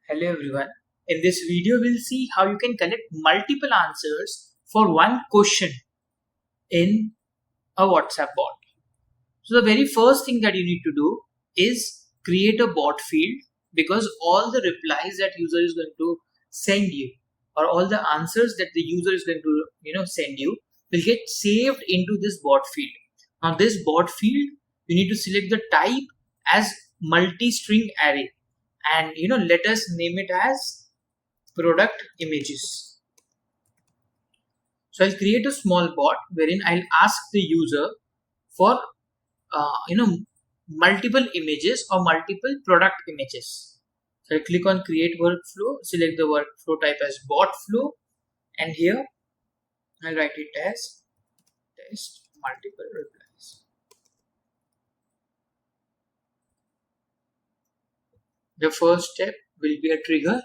Hello everyone. In this video, we'll see how you can collect multiple answers for one question in a WhatsApp bot. So the very first thing that you need to do is create a bot field, because all the replies that user is going to send you, or all the answers that the user is going to send you, will get saved into this bot field. Now this bot field, you need to select the type as multi-string array, and let us name it as product images. So I'll create a small bot wherein I'll ask the user for multiple images or multiple product images. So I'll click on create workflow, select the workflow type as bot flow, and here I'll write it as test multiple replies. The first step will be a trigger.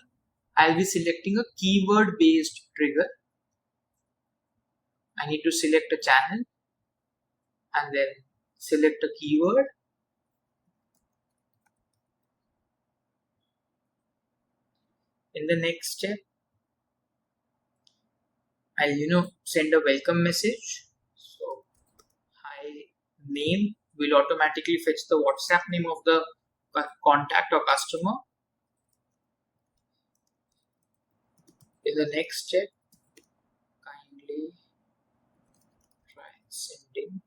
I'll be selecting a keyword based trigger. I need to select a channel and then select a keyword. In the next step, I'll send a welcome message. So hi name will automatically fetch the WhatsApp name of the contact or customer. In the next step, kindly try sending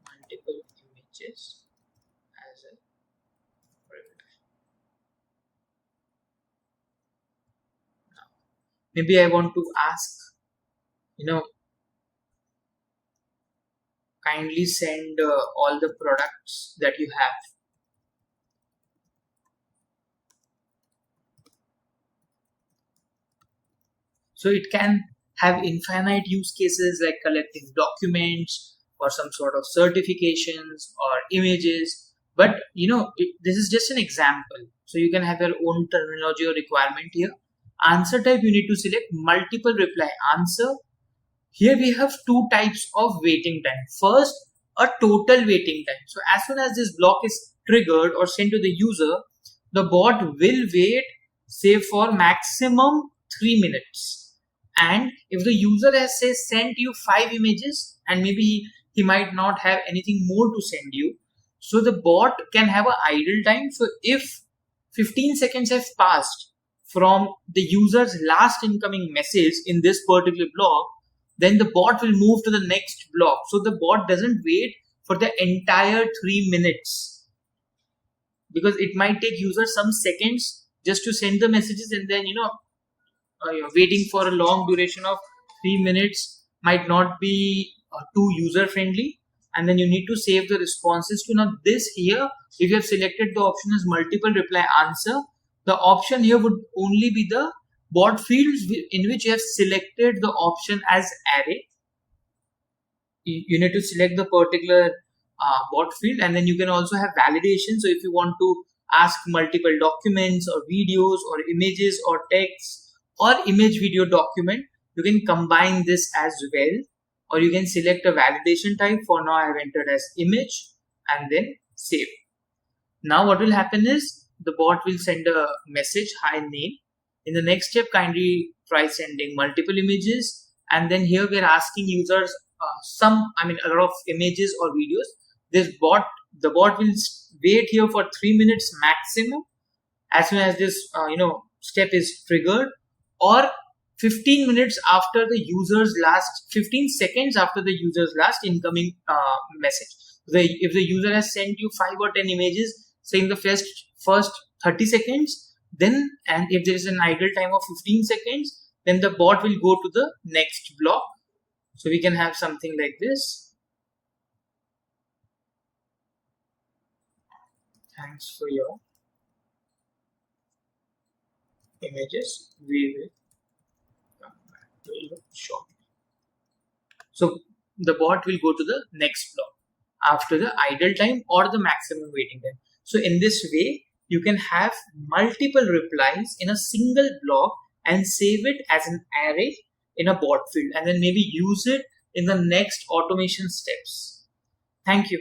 multiple images as a reply. Now, maybe I want to ask, kindly send all the products that you have. So it can have infinite use cases like collecting documents or some sort of certifications or images. But this is just an example. So you can have your own terminology or requirement here. Answer type, you need to select multiple reply answer. Here we have two types of waiting time. First, a total waiting time. So as soon as this block is triggered or sent to the user, the bot will wait, say, for maximum 3 minutes. And if the user has sent you 5 images, and maybe he might not have anything more to send you, so the bot can have an idle time. So if 15 seconds have passed from the user's last incoming message in this particular block, then the bot will move to the next block. So the bot doesn't wait for the entire 3 minutes, because it might take user some seconds just to send the messages, and then waiting for a long duration of 3 minutes might not be too user friendly, and then you need to save the responses to. Now this here, if you have selected the option as multiple reply answer, the option here would only be the bot fields in which you have selected the option as array. You need to select the particular bot field, and then you can also have validation. So if you want to ask multiple documents or videos or images or text or image video document, you can combine this as well, or you can select a validation type. For now I have entered as image and then save. Now what will happen is the bot will send a message, hi name. In the next step, kindly try sending multiple images, and then here we are asking users a lot of images or videos. The bot will wait here for 3 minutes maximum as soon as this step is triggered, or 15 minutes after the user's last 15 seconds after the user's last incoming message. If the user has sent you 5 or 10 images, say in the first 30 seconds, then, and if there is an idle time of 15 seconds, then the bot will go to the next block. So we can have something like this. Thanks for your images. We will come back to you shortly. So the bot will go to the next block after the idle time or the maximum waiting time. So in this way, you can have multiple replies in a single block and save it as an array in a bot field, and then maybe use it in the next automation steps. Thank you.